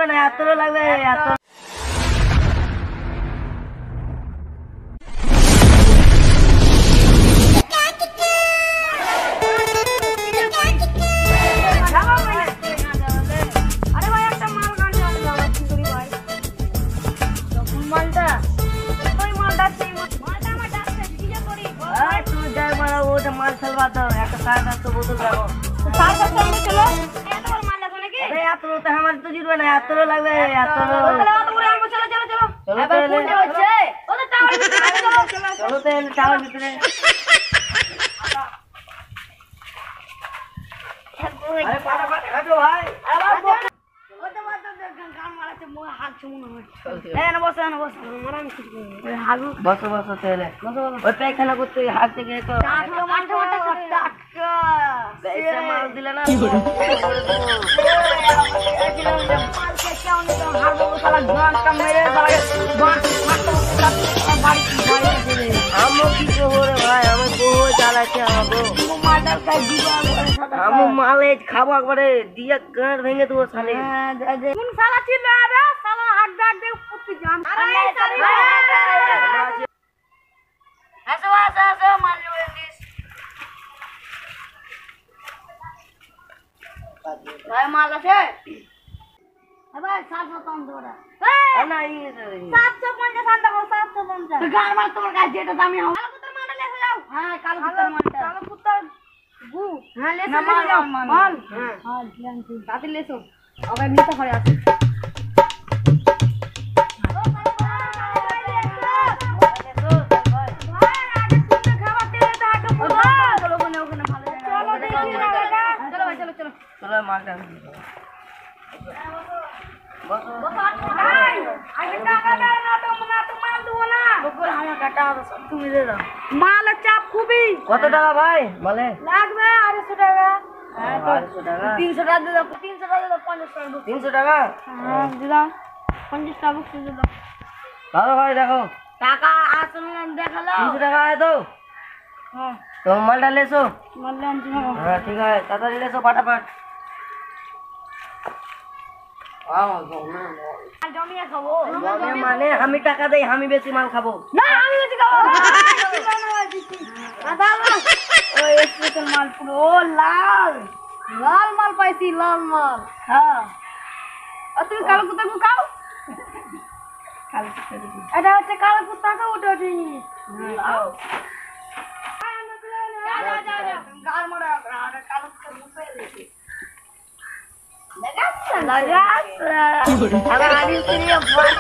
জুটবে না, এত লাগবে এত। माल चलवा दो एक साथ तो बोतल रखो साथ साथ में चलो एत और माल लगो नाকি अरे यार तो हमारे तो जिरबे ना এত লাগবে এত बोतल तो पूरे हमको चलो चलो चलो अबे कौन হচ্ছে ও তো টাওয়ার ভিতরে চলো চলো তো টাওয়ার ভিতরে अरे पाटा पाटा हटो भाई अरे ओ तो बात गान मारा से मुंह हाथ छुमो ना ए ना बस मारा আমি কিছু করি হাগু बस बस तेले बस ওই পায়খানা করতে হাত থেকে তো টাকা মারতে মারতে টাকা पैसा माल दिला ना माल के क्या होने तो हार वो साला जान का मेरे साला बांट मारते बाड़ी दे हम की जो हो रे भाई हम को চালাতে হবে মাদার का जीवा हम माले খাবো একবারে দিয়ে গাঁড় ভেঙে দেবো শালে কোন শালা ছিল রে শালা হাত ডাক দে পুতি জান আরে সরি আসো আসো আসো মান লো इंग्लिश ভাই মাল আছে ভাই 750 দোরা এই না এই 750 আনতে বল 750 তো গার মাল তোমার কাছে যেটা দামি হবে কালো কুত্তার মালটা লেসে যাও হ্যাঁ কালো কুত্তার মালটা কালো কুত্তার গু হ্যাঁ লেসে যাও মাল হ্যাঁ জানছি তাতে লেসো আবার নিতে হয় আছে चलो मार डाल बस भाई आगे टाका ना तो मना तो माल दो ना बकुल हम काटा सब तुम दे दाও माल চাপ খুবই কত টাকা ভাই বলে লাগবে 250 টাকা হ্যাঁ 250 টাকা 300 টাকা দে দাও 300 টাকা দে দাও 50 টাকা 300 টাকা হ্যাঁ দে দাও 50 টাকা বুক দে দাও দাও ভাই দেখো টাকা আসলে দেখালো 300 টাকা है तो हां तो माल डाले सो माल डाल हां ठीक है दादा ले सो फटाफट জমিয়ে খাবো জমিয়ে মানে আমি টাকা দেই আমি বেশি মাল খাবো না আমি বেশি খাবো দাদা ওই স্পেশাল মাল পুরো লাল লাল মাল পাইছি লাল মাল হ্যাঁ আর তুমি কালো কুত্তা কো খাও কালো কুত্তা এটা হচ্ছে কালো কুত্তা তো ওটা দিই লাও যা যা যা গাল মারা কালো কুত্তা মুখে দিছি लगा लगा अगर आदमी के लिए बहुत